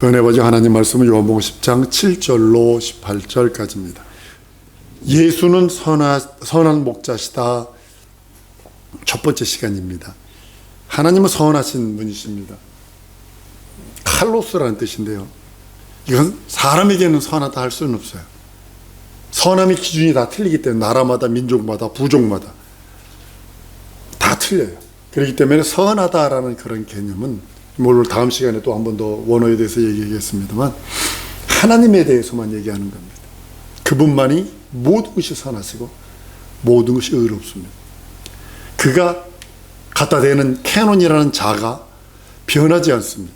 은혜 받은 하나님 말씀은 요한복음 10장 7절로 18절까지입니다. 예수는 선한 목자시다. 첫 번째 시간입니다. 하나님은 선하신 분이십니다. 칼로스라는 뜻인데요, 이건 사람에게는 선하다 할 수는 없어요. 선함의 기준이 다 틀리기 때문에 나라마다 민족마다 부족마다 다 틀려요. 그렇기 때문에 선하다라는 그런 개념은 물론 다음 시간에 또 한 번 더 원어에 대해서 얘기하겠습니다만 하나님에 대해서만 얘기하는 겁니다. 그분만이 모든 것이 선하시고 모든 것이 의롭습니다. 그가 갖다 대는 캐논이라는 자가 변하지 않습니다.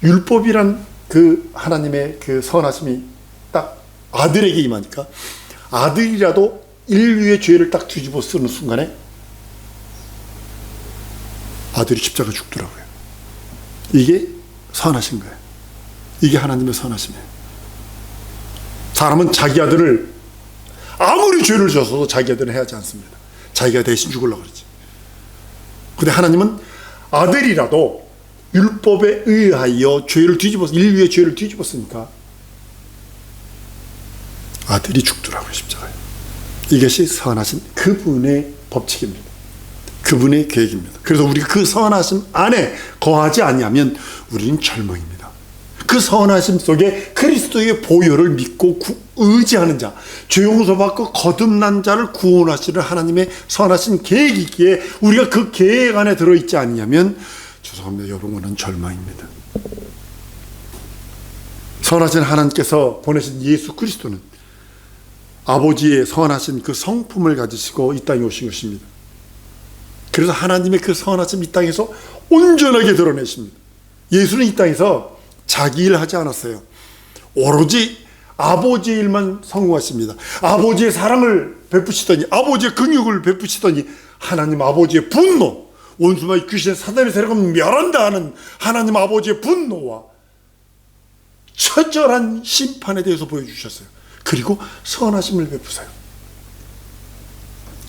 율법이란 그 하나님의 그 선하심이 딱 아들에게 임하니까 아들이라도 인류의 죄를 딱 뒤집어 쓰는 순간에 아들이 십자가 죽더라고요. 이게 선하신 거예요. 이게 하나님의 선하심이에요. 사람은 자기 아들을 아무리 죄를 졌어도 자기 아들은 해하지 않습니다. 자기가 대신 죽으려고 그러지. 근데 하나님은 아들이라도 율법에 의하여 죄를 뒤집어서 인류의 죄를 뒤집었으니까 아들이 죽더라고요, 십자가에. 이것이 선하신 그분의 법칙입니다. 그분의 계획입니다. 그래서 우리가 그 선하심 안에 거하지 아니하면 우리는 절망입니다. 그 선하심 속에 그리스도의 보혈을 믿고 의지하는 자, 죄 용서받고 거듭난 자를 구원하시는 하나님의 선하신 계획이기에 우리가 그 계획 안에 들어있지 아니하면 죄송합니다, 여러분은 절망입니다. 선하신 하나님께서 보내신 예수 그리스도는 아버지의 선하신 그 성품을 가지시고 이 땅에 오신 것입니다. 그래서 하나님의 그 선하심 이 땅에서 온전하게 드러내십니다. 예수는 이 땅에서 자기 일 하지 않았어요. 오로지 아버지의 일만 성공하십니다. 아버지의 사랑을 베푸시더니, 아버지의 긍휼을 베푸시더니 하나님 아버지의 분노, 원수마귀 귀신 사단의 세력을 멸한다 하는 하나님 아버지의 분노와 처절한 심판에 대해서 보여주셨어요. 그리고 선하심을 베푸세요.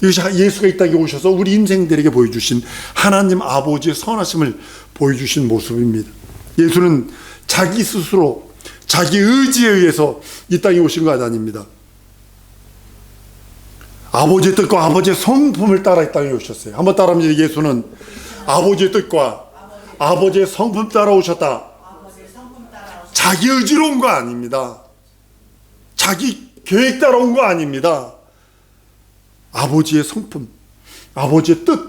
이것이 예수가 이 땅에 오셔서 우리 인생들에게 보여주신 하나님 아버지의 선하심을 보여주신 모습입니다. 예수는 자기 스스로 자기 의지에 의해서 이 땅에 오신 것 아닙니다. 아버지의 뜻과 아버지의 성품을 따라 이 땅에 오셨어요. 한번 따라합니다. 예수는 아버지의 뜻과 아버지의 성품 따라 오셨다. 자기 의지로 온 거 아닙니다. 자기 계획 따라 온 거 아닙니다. 아버지의 성품, 아버지의 뜻,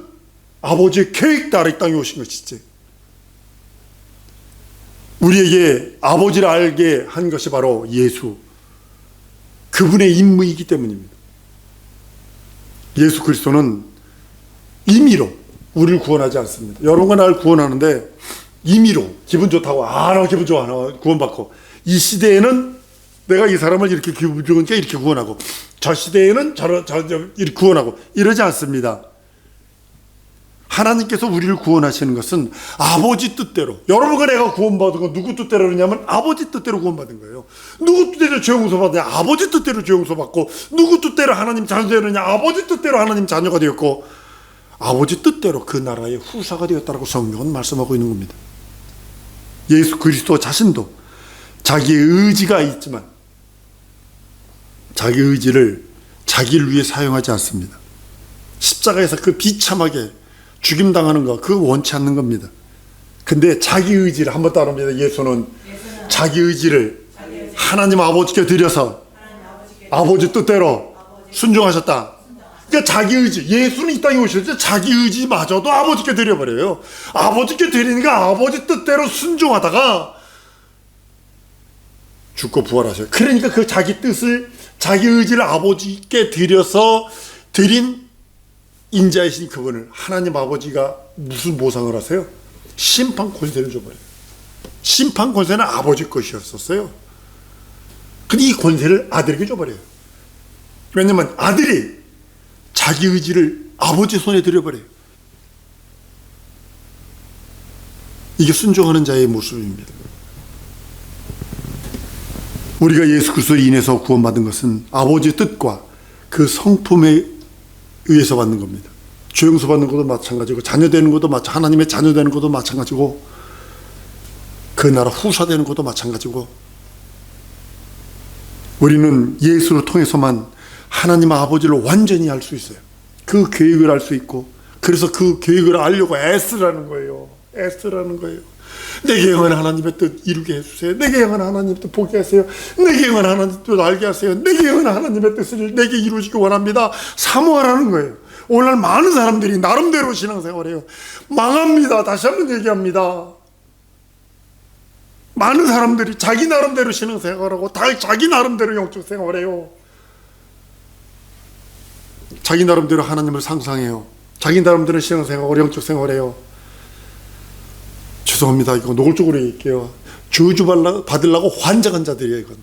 아버지의 계획 따라 이 땅에 오신 것이지. 우리에게 아버지를 알게 한 것이 바로 예수, 그분의 임무이기 때문입니다. 예수 그리스도는 임의로 우리를 구원하지 않습니다. 여러분과 나를 구원하는데 임의로 기분 좋다고, 나 기분 좋아, 나 구원받고, 이 시대에는 내가 이 사람을 이렇게 기분 좋으니까 이렇게 구원하고, 저 시대에는 이렇게 구원하고 이러지 않습니다. 하나님께서 우리를 구원하시는 것은 아버지 뜻대로. 여러분과 내가 구원받은 건 누구 뜻대로 그러냐면 아버지 뜻대로 구원받은 거예요. 누구 뜻대로 죄 용서 받느냐? 아버지 뜻대로 죄 용서 받고. 누구 뜻대로 하나님 자녀되느냐? 아버지 뜻대로 하나님 자녀가 되었고, 아버지 뜻대로 그 나라의 후사가 되었다라고 성경은 말씀하고 있는 겁니다. 예수 그리스도 자신도 자기의 의지가 있지만 자기 의지를 자기를 위해 사용하지 않습니다. 십자가에서 그 비참하게 죽임당하는 거, 그거 원치 않는 겁니다. 근데 자기 의지를 한번 따라합니다. 예수는 자기 의지를 하나님 아버지께 드려서 아버지 뜻대로 순종하셨다. 그러니까 자기 의지, 예수는 이 땅에 오실 때 자기 의지마저도 아버지께 드려버려요. 아버지께 드리니까 아버지 뜻대로 순종하다가 죽고 부활하셔요. 그러니까 그 자기 뜻을, 자기 의지를 아버지께 드려서 드린 인자이신 그분을 하나님 아버지가 무슨 보상을 하세요? 심판 권세를 줘버려요. 심판 권세는 아버지 것이었었어요. 근데 이 권세를 아들에게 줘버려요. 왜냐면 아들이 자기 의지를 아버지 손에 들여버려요. 이게 순종하는 자의 모습입니다. 우리가 예수 그리스도로 인해서 구원받은 것은 아버지의 뜻과 그 성품에 의해서 받는 겁니다. 죄 용서 받는 것도 마찬가지고, 자녀 되는 것도 하나님의 자녀 되는 것도 마찬가지고, 그 그 나라 후사되는 것도 마찬가지고, 우리는 예수를 통해서만 하나님 아버지를 완전히 알 수 있어요. 그 계획을 알 수 있고, 그래서 그 계획을 알려고 애쓰라는 거예요. 애쓰라는 거예요. 내게 영한 하나님의 뜻 이루게 해주세요. 내게 영한 하나님의 뜻 보게 하세요. 내게 영한 하나님의 뜻 알게 하세요. 내게 영한 하나님의 뜻을 내게 이루시기 원합니다. 사모하라는 거예요. 오늘날 많은 사람들이 나름대로 신앙생활해요. 망합니다. 다시 한번 얘기합니다. 많은 사람들이 자기 나름대로 신앙생활하고 자기 나름대로 영적 생활해요. 자기 나름대로 하나님을 상상해요. 자기 나름대로 신앙생활하고 영적 생활해요. 죄송합니다. 이거 노골적으로 얘기할게요. 저주 받으려고 환장한 자들이에요. 이건.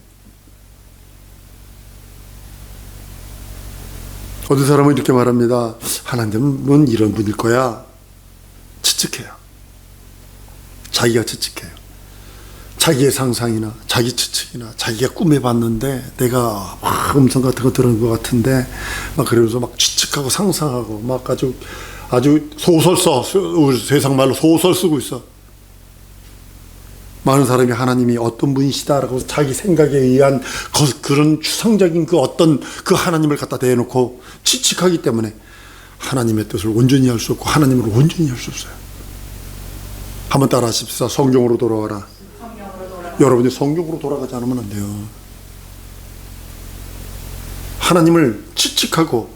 어떤 사람은 이렇게 말합니다. 하나님은 이런 분일 거야. 추측해요. 자기가 추측해요. 자기의 상상이나 자기 추측이나 자기가 꿈에 봤는데 내가 막 음성 같은 거 들은 것 같은데 막 그러면서 막 추측하고 상상하고 막 아주 소설 써. 우리 세상 말로 소설 쓰고 있어. 많은 사람이 하나님이 어떤 분이시다라고 자기 생각에 의한 그런 추상적인 그 어떤 그 하나님을 갖다 대놓고 추측하기 때문에 하나님의 뜻을 온전히 할 수 없고 하나님을 온전히 할 수 없어요. 한번 따라 하십시다. 성경으로 돌아와라. 여러분이 성경으로 돌아가지 않으면 안 돼요. 하나님을 추측하고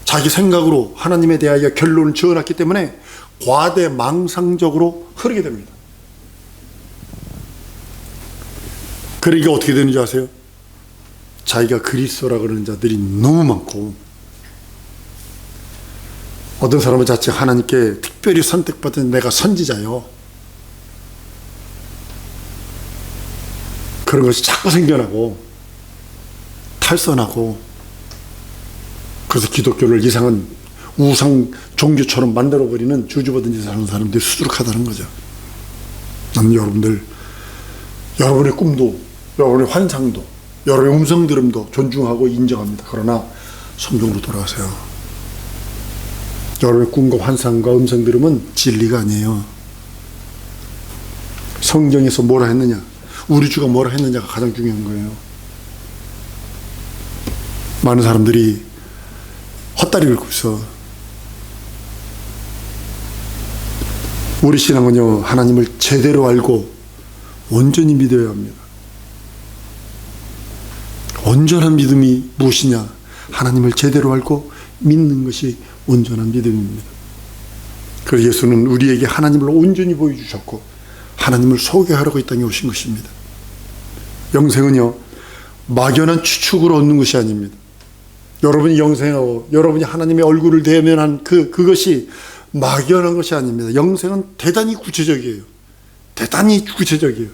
자기 생각으로 하나님에 대하여 결론을 지어놨기 때문에 과대망상적으로 흐르게 됩니다. 그러니까 어떻게 되는지 아세요? 자기가 그리스도라 그러는 자들이 너무 많고, 어떤 사람은 자칫 하나님께 특별히 선택받은 내가 선지자요, 그런 것이 자꾸 생겨나고 탈선하고, 그래서 기독교를 이상한 우상 종교처럼 만들어버리는 저주받은 짓을 하는 사람들이 수두룩하다는 거죠. 나는 여러분의 꿈도, 여러분의 환상도, 여러분의 음성 들음도 존중하고 인정합니다. 그러나 성경으로 돌아가세요. 여러분의 꿈과 환상과 음성 들음은 진리가 아니에요. 성경에서 뭐라 했느냐, 우리 주가 뭐라 했느냐가 가장 중요한 거예요. 많은 사람들이 헛다리 긁고 있어. 우리 신앙은요, 하나님을 제대로 알고 온전히 믿어야 합니다. 온전한 믿음이 무엇이냐? 하나님을 제대로 알고 믿는 것이 온전한 믿음입니다. 그래서 예수는 우리에게 하나님을 온전히 보여주셨고 하나님을 소개하려고 이 땅에 오신 것입니다. 영생은요, 막연한 추측으로 얻는 것이 아닙니다. 여러분이 영생하고 여러분이 하나님의 얼굴을 대면한 그것이 막연한 것이 아닙니다. 영생은 대단히 구체적이에요. 대단히 구체적이에요.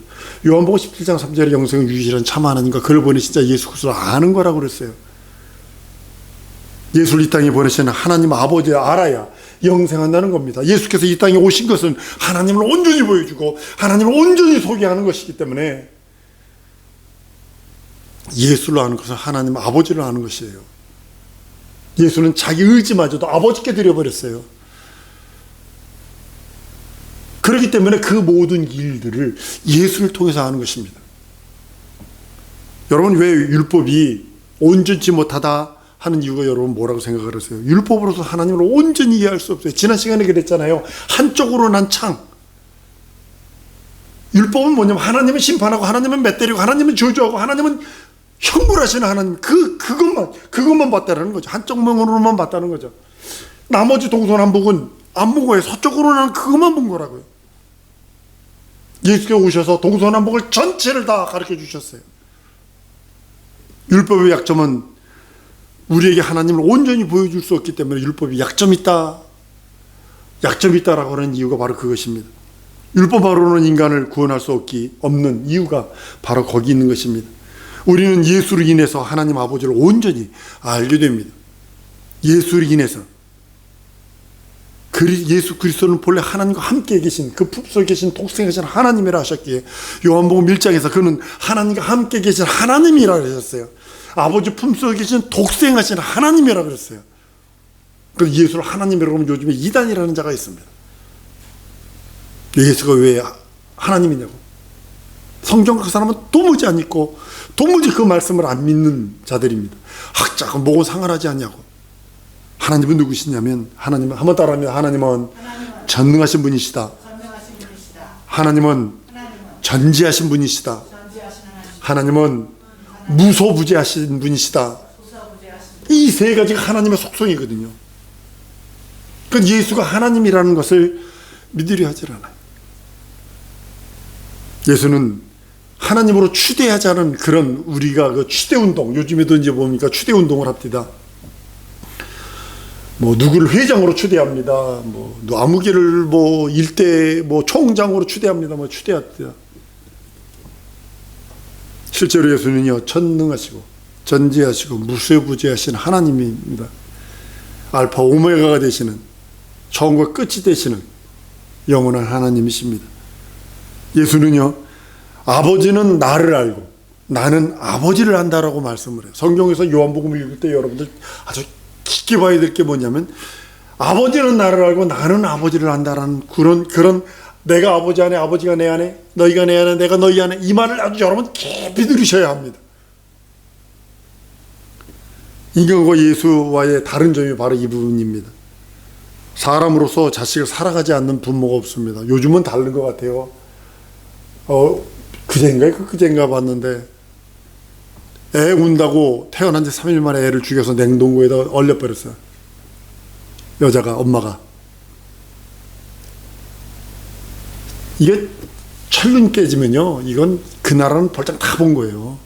요한복음 17장 3절에 영생은 유일한 참 하나님과 그를 보내신 자 예수 그리스도를 아는 거라고 그랬어요. 예수를 이 땅에 보내신 하나님 아버지를 알아야 영생한다는 겁니다. 예수께서 이 땅에 오신 것은 하나님을 온전히 보여주고 하나님을 온전히 소개하는 것이기 때문에 예수를 아는 것은 하나님 아버지를 아는 것이에요. 예수는 자기 의지마저도 아버지께 드려버렸어요. 그렇기 때문에 그 모든 일들을 예수를 통해서 하는 것입니다. 여러분, 왜 율법이 온전치 못하다 하는 이유가 여러분 뭐라고 생각을 하세요? 율법으로서 하나님을 온전히 이해할 수 없어요. 지난 시간에 그랬잖아요. 한쪽으로 난 창. 율법은 뭐냐면 하나님은 심판하고 하나님은 맷때리고 하나님은 저주하고 하나님은 형벌하시는 하나님, 그것만 봤다는 거죠. 한쪽 면으로만 봤다는 거죠. 나머지 동서남북은 안 본 거예요. 서쪽으로는 그것만 본 거라고요. 예수께서 오셔서 동서남북을 전체를 다 가르쳐 주셨어요. 율법의 약점은 우리에게 하나님을 온전히 보여줄 수 없기 때문에 율법이 약점이 있다라고 하는 이유가 바로 그것입니다. 율법으로는 인간을 구원할 수 없는 이유가 바로 거기 있는 것입니다. 우리는 예수로 인해서 하나님 아버지를 온전히 알게 됩니다. 예수로 인해서. 예수 그리스도는 본래 하나님과 함께 계신, 그 품속에 계신 독생하신 하나님이라 하셨기에 요한복음 1장에서 그는 하나님과 함께 계신 하나님이라 하셨어요. 아버지 품속에 계신 독생하신 하나님이라 그랬어요. 그래서 예수를 하나님이라고 하면 요즘에 이단이라는 자가 있습니다. 예수가 왜 하나님이냐고. 성경 그 사람은 도무지 안 읽고 도무지 그 말씀을 안 믿는 자들입니다. 학자가 뭐고 상관하지 않냐고. 하나님은 누구시냐면, 하나님은 한번 따라합니다. 하나님은 전능하신 분이시다. 하나님은 전지하신 분이시다. 하나님은 무소부재하신 분이시다. 이 세 가지가 하나님의 속성이거든요. 그러니까 예수가 하나님이라는 것을 믿으려 하질 않아요. 예수는 하나님으로 추대하자는 그런, 우리가 그 추대운동, 요즘에도 이제 뭡니까? 추대운동을 합니다. 뭐 누구를 회장으로 추대합니다. 뭐 아무개를 뭐 일대 뭐 총장으로 추대합니다. 뭐 추대합니다. 실제로 예수는요, 전능하시고 전지하시고 무소부재하신 하나님입니다. 알파 오메가가 되시는, 처음과 끝이 되시는 영원한 하나님이십니다. 예수는요, 아버지는 나를 알고 나는 아버지를 안다라고 말씀을 해요. 성경에서 요한복음을 읽을 때 여러분들 아주 깊게 봐야 될 게 뭐냐면, 아버지는 나를 알고 나는 아버지를 안다라는 그런 내가 아버지 안에, 아버지가 내 안에, 너희가 내 안에, 내가 너희 안에, 이 말을 아주 여러분 깊이 들으셔야 합니다. 인간과 예수와의 다른 점이 바로 이 부분입니다. 사람으로서 자식을 사랑하지 않는 부모가 없습니다. 요즘은 다른 것 같아요. 그젠가 봤는데, 애 운다고 태어난 지 3일 만에 애를 죽여서 냉동고에다 얼려버렸어요. 여자가, 엄마가. 이게 철륜 깨지면요, 이건 그 나라는 벌써 다 본 거예요.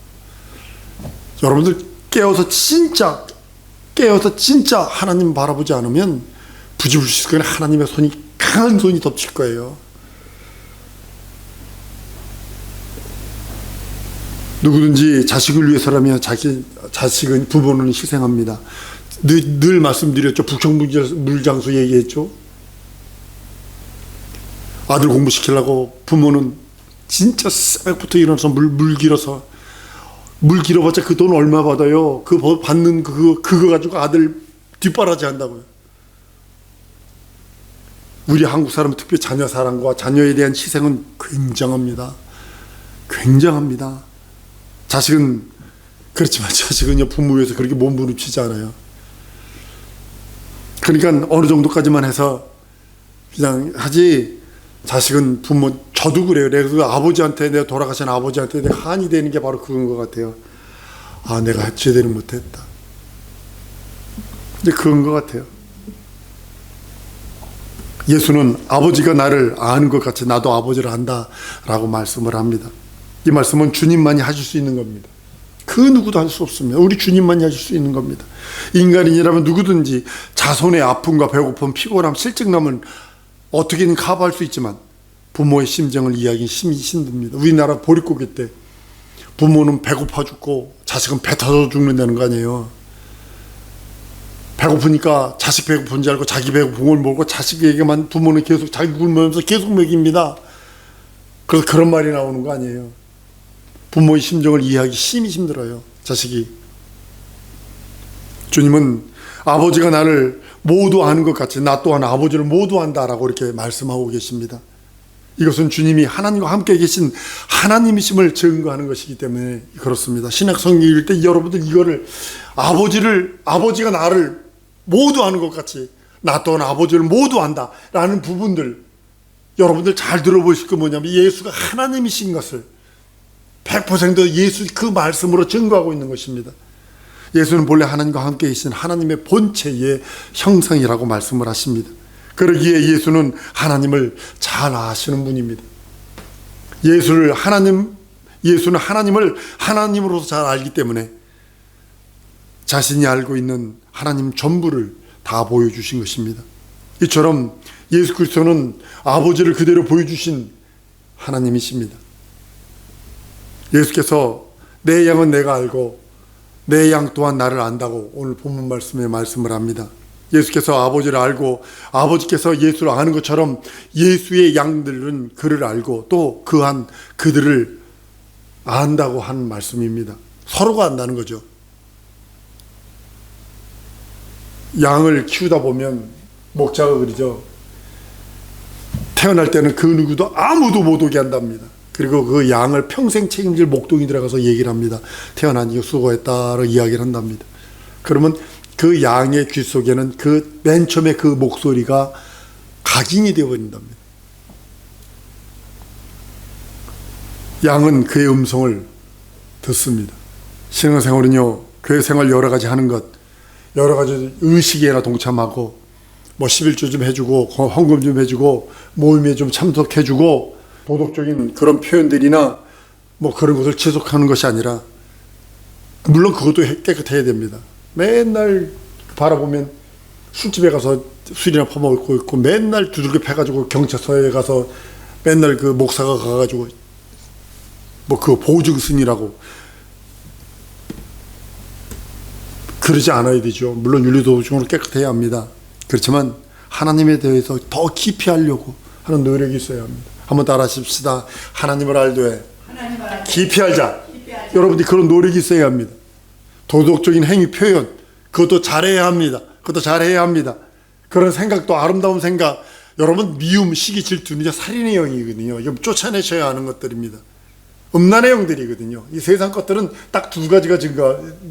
여러분들 깨어서 진짜 하나님 바라보지 않으면 부지불식간에 하나님의 손이, 강한 손이 덮칠 거예요. 누구든지 자식을 위해서라면 자식은, 부모는 희생합니다. 늘 말씀드렸죠. 북청물장수 얘기했죠. 아들 공부시키려고 부모는 진짜 새벽부터 일어나서 물 길어봤자 그 돈 얼마 받아요? 그 받는 그거 가지고 아들 뒷바라지 한다고요. 우리 한국 사람은 특히 자녀 사랑과 자녀에 대한 희생은 굉장합니다. 굉장합니다. 자식은 그렇지만 자식은요, 부모 위해서 그렇게 몸부림치지 않아요. 그러니까 어느 정도까지만 해서 그냥 하지, 자식은 부모, 저도 그래요. 내가 아버지한테, 내가 돌아가신 아버지한테 내가 한이 되는 게 바로 그건 것 같아요. 아, 내가 제대로 못했다. 이제 그건 것 같아요. 예수는 아버지가 나를 아는 것 같이 나도 아버지를 안다라고 말씀을 합니다. 이 말씀은 주님만이 하실 수 있는 겁니다. 그 누구도 할 수 없습니다. 우리 주님만이 하실 수 있는 겁니다. 인간인이라면 누구든지 자손의 아픔과 배고픔, 피곤함, 실증남은 어떻게든 커버할 수 있지만 부모의 심정을 이해하기 힘이 힘듭니다. 우리나라 보릿고개 때 부모는 배고파 죽고 자식은 배 터져 죽는다는 거 아니에요. 배고프니까 자식 배고픈 줄 알고 자기 배고픈 걸 먹고 자식에게만 부모는 계속 자기 굶으면서 계속 먹입니다. 그래서 그런 말이 나오는 거 아니에요. 부모의 심정을 이해하기 힘이 힘들어요, 자식이. 주님은 아버지가 나를 모두 아는 것 같이 나 또한 아버지를 모두 안다라고 이렇게 말씀하고 계십니다. 이것은 주님이 하나님과 함께 계신 하나님이심을 증거하는 것이기 때문에 그렇습니다. 신약 성경 읽을 때 여러분들 이거를, 아버지가 나를 모두 아는 것 같이 나 또한 아버지를 모두 안다라는 부분들, 여러분들 잘 들어보실 거 뭐냐면, 예수가 하나님이신 것을 100% 예수 그 말씀으로 증거하고 있는 것입니다. 예수는 본래 하나님과 함께 계신 하나님의 본체의 형상이라고 말씀을 하십니다. 그러기에 예수는 하나님을 잘 아시는 분입니다. 예수는 하나님을 하나님으로서 잘 알기 때문에 자신이 알고 있는 하나님 전부를 다 보여주신 것입니다. 이처럼 예수 그리스도는 아버지를 그대로 보여주신 하나님이십니다. 예수께서 내 양은 내가 알고 내 양 또한 나를 안다고 오늘 본문 말씀에 말씀을 합니다. 예수께서 아버지를 알고 아버지께서 예수를 아는 것처럼 예수의 양들은 그를 알고 또 그들을 안다고 한 말씀입니다. 서로가 안다는 거죠. 양을 키우다 보면 목자가 그러죠. 태어날 때는 그 누구도 아무도 못 오게 한답니다. 그리고 그 양을 평생 책임질 목동이 들어가서 얘기를 합니다. 태어나니 수고했다라고 이야기를 한답니다. 그러면 그 양의 귀 속에는 그 맨 처음에 그 목소리가 각인이 되어버린답니다. 양은 그의 음성을 듣습니다. 신앙생활은요, 교회 생활 여러 가지 하는 것, 여러 가지 의식에나 동참하고, 뭐 11조 좀 해주고, 헌금 좀 해주고, 모임에 좀 참석해주고, 도덕적인 그런 표현들이나 뭐 그런 것을 지속하는 것이 아니라, 물론 그것도 깨끗해야 됩니다. 맨날 바라보면 술집에 가서 술이나 퍼먹고 있고, 맨날 두들겨 패가지고 경찰서에 가서 맨날 그 목사가 가가지고 뭐 그 보증승이라고 그러지 않아야 되죠. 물론 윤리도덕적으로 깨끗해야 합니다. 그렇지만 하나님에 대해서 더 깊이 알려고 하는 노력이 있어야 합니다. 한번 따라 하십시다. 하나님을 알되 깊이 알자. 여러분들이 그런 노력이 있어야 합니다. 도덕적인 행위 표현, 그것도 잘해야 합니다. 그것도 잘해야 합니다. 그런 생각도 아름다운 생각. 여러분, 미움, 시기, 질투는 살인의 영이거든요. 이거 쫓아내셔야 하는 것들입니다. 음란의 영들이거든요. 이 세상 것들은 딱 두 가지가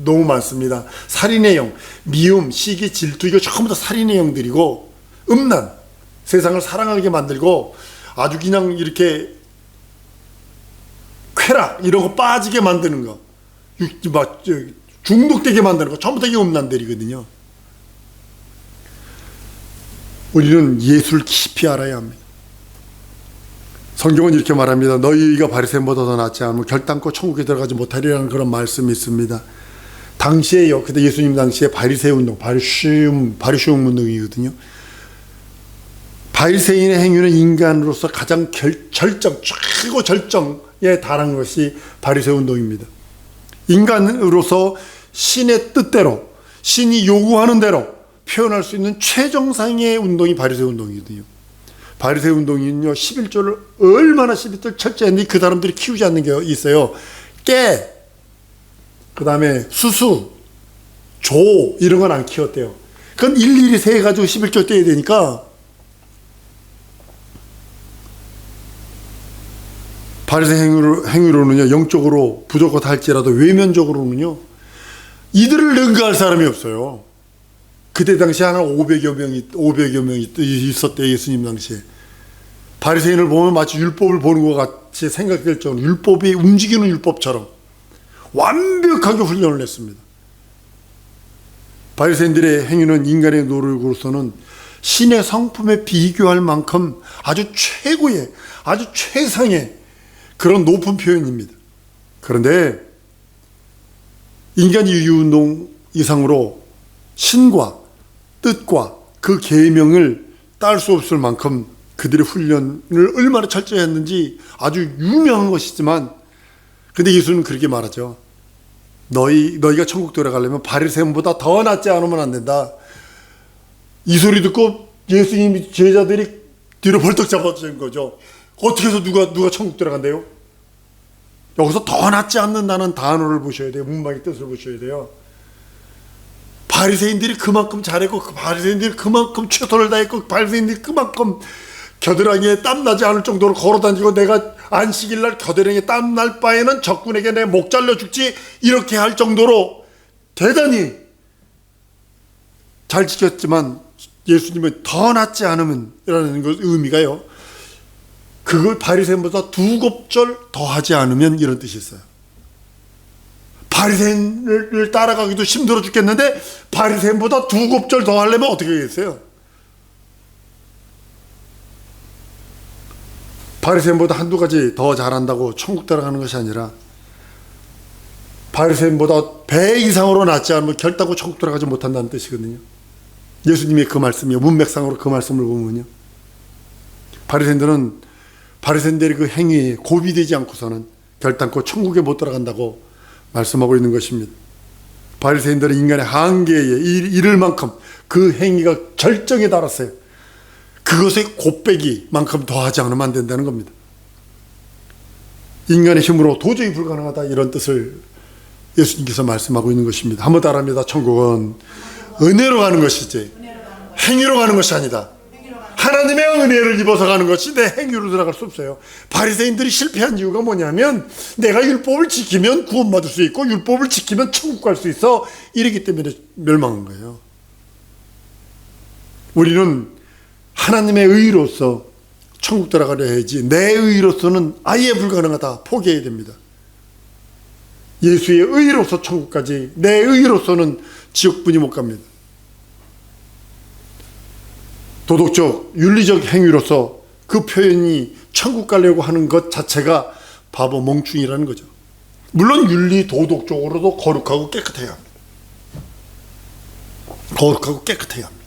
너무 많습니다. 살인의 영, 미움, 시기, 질투, 이거 전부 다 살인의 영들이고, 음란, 세상을 사랑하게 만들고 아주 그냥 이렇게 쾌락 이러고 빠지게 만드는 거, 중독되게 만드는 거, 전부 다 이게 음란들이거든요. 우리는 예수를 깊이 알아야 합니다. 성경은 이렇게 말합니다. 너희가 바리새인보다 더 낫지 않으면 결단코 천국에 들어가지 못하리라는 그런 말씀이 있습니다. 당시에요, 그때 예수님 당시에 바리새 운동, 바리시움 운동이거든요. 바리새인의 행위는 인간으로서 가장 최고 절정에 달한 것이 바리새 운동입니다. 인간으로서 신의 뜻대로, 신이 요구하는 대로 표현할 수 있는 최정상의 운동이 바리새 운동이거든요. 바리새 운동은요, 11조를 얼마나 11조를 철저히 했는데 그 사람들이 키우지 않는 게 있어요. 깨, 그 다음에 수수, 조, 이런 건 안 키웠대요. 그건 일일이 세가지고 11조 떼야 되니까, 바리새 행위로는요, 영적으로 부족하다 할지라도 외면적으로는요, 이들을 능가할 사람이 없어요. 그때 당시에 한 500여 명이 있었대요, 예수님 당시에. 바리새인을 보면 마치 율법을 보는 것 같이 생각될 정도로, 율법이 움직이는 율법처럼 완벽하게 훈련을 했습니다. 바리새인들의 행위는 인간의 노력으로서는 신의 성품에 비교할 만큼 아주 최고의, 아주 최상의 그런 높은 표현입니다. 그런데 인간 이유운동 이상으로 신과 뜻과 그 계명을 딸 수 없을 만큼 그들의 훈련을 얼마나 철저히 했는지 아주 유명한 것이지만, 근데 예수는 그렇게 말하죠. 너희가 천국 들어가려면 바리새인보다 더 낫지 않으면 안 된다. 이 소리 듣고 예수님이 제자들이 뒤로 벌떡 잡아준 거죠. 어떻게 해서 누가 천국 들어간대요? 여기서 더 낫지 않는다는 단어를 보셔야 돼요. 문맥의 뜻을 보셔야 돼요. 바리새인들이 그만큼 잘했고, 바리새인들이 그만큼 최선을 다했고, 바리새인들이 그만큼 겨드랑이에 땀나지 않을 정도로 걸어다니고, 내가 안식일날 겨드랑이에 땀날 바에는 적군에게 내 목 잘려 죽지, 이렇게 할 정도로 대단히 잘 지켰지만, 예수님은 더 낫지 않으면 이라는 의미가요, 그걸 바리새인보다 2곱절 더 하지 않으면, 이런 뜻이 있어요. 바리새인을 따라가기도 힘들어 죽겠는데 바리새인보다 2곱절 더 하려면 어떻게 하겠어요? 바리새인보다 한두 가지 더 잘한다고 천국 들어가는 것이 아니라, 바리새인보다 배 이상으로 낫지 않으면 결단코 천국 들어가지 못한다는 뜻이거든요. 예수님의 그 말씀이요, 문맥상으로 그 말씀을 보면요, 바리새인들의 그 행위에 고비되지 않고서는 결단코 천국에 못 들어간다고 말씀하고 있는 것입니다. 바리새인들은 인간의 한계에 이를 만큼 그 행위가 절정에 달았어요. 그것의 곱빼기만큼 더하지 않으면 안 된다는 겁니다. 인간의 힘으로 도저히 불가능하다, 이런 뜻을 예수님께서 말씀하고 있는 것입니다. 한번 따라합니다. 천국은 은혜로 가는 것이지 행위로 가는 것이 아니다. 하나님의 은혜를 입어서 가는 것이 내 행위로 들어갈 수 없어요. 바리새인들이 실패한 이유가 뭐냐면 내가 율법을 지키면 구원받을 수 있고 율법을 지키면 천국 갈 수 있어 이러기 때문에 멸망한 거예요. 우리는 하나님의 의로서 천국 들어가려 해야지 내 의로서는 아예 불가능하다. 포기해야 됩니다. 예수의 의로서 천국까지, 내 의로서는 지옥분이 못 갑니다. 도덕적, 윤리적 행위로서 그 표현이 천국 가려고 하는 것 자체가 바보 멍충이라는 거죠. 물론 윤리, 도덕적으로도 거룩하고 깨끗해야 합니다. 거룩하고 깨끗해야 합니다.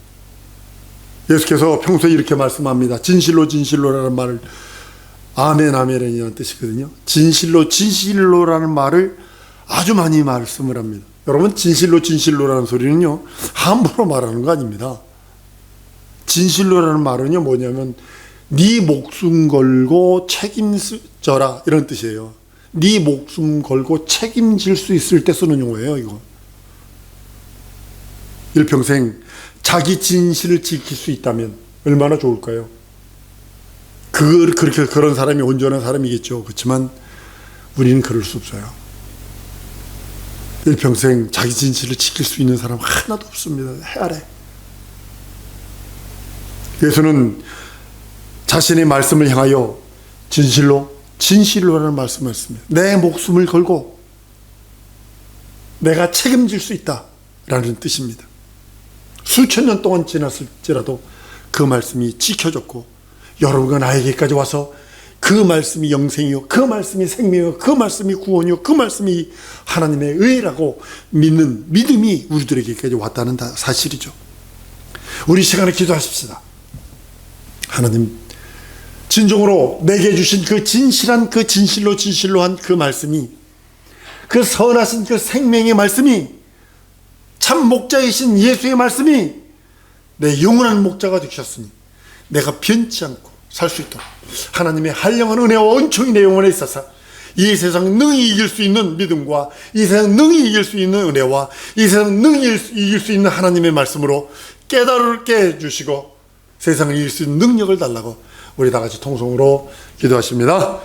예수께서 평소에 이렇게 말씀합니다. 진실로 진실로라는 말을 아멘 아멘이라는 뜻이거든요. 진실로 진실로라는 말을 아주 많이 말씀을 합니다. 여러분, 진실로 진실로라는 소리는요 함부로 말하는 거 아닙니다. 진실로라는 말은요 뭐냐면 네 목숨 걸고 책임져라 이런 뜻이에요. 네 목숨 걸고 책임질 수 있을 때 쓰는 용어예요. 이거 일평생 자기 진실을 지킬 수 있다면 얼마나 좋을까요? 그렇게 그런 사람이 온전한 사람이겠죠. 그렇지만 우리는 그럴 수 없어요. 일평생 자기 진실을 지킬 수 있는 사람 하나도 없습니다. 해 아래. 예수는 자신의 말씀을 향하여 진실로 진실로라는 말씀을 했습니다. 내 목숨을 걸고 내가 책임질 수 있다라는 뜻입니다. 수천 년 동안 지났을지라도 그 말씀이 지켜졌고 여러분과 나에게까지 와서 그 말씀이 영생이요, 그 말씀이 생명이요, 그 말씀이 구원이요, 그 말씀이 하나님의 의라고 믿는 믿음이 우리들에게까지 왔다는 사실이죠. 우리 시간에 기도하십시다. 하나님, 진정으로 내게 주신 그 진실한 그 진실로 진실로한 그 말씀이, 그 선하신 그 생명의 말씀이, 참 목자이신 예수의 말씀이 내 영원한 목자가 되셨으니 내가 변치 않고 살 수 있도록 하나님의 한량한 은혜와 은총이 내 영혼에 있어서 이 세상 능히 이길 수 있는 믿음과 이 세상 능히 이길 수 있는 은혜와 이 세상 능히 이길 수 있는 하나님의 말씀으로 깨달게 해주시고 세상을 이길 수 있는 능력을 달라고 우리 다 같이 통성으로 기도하십니다.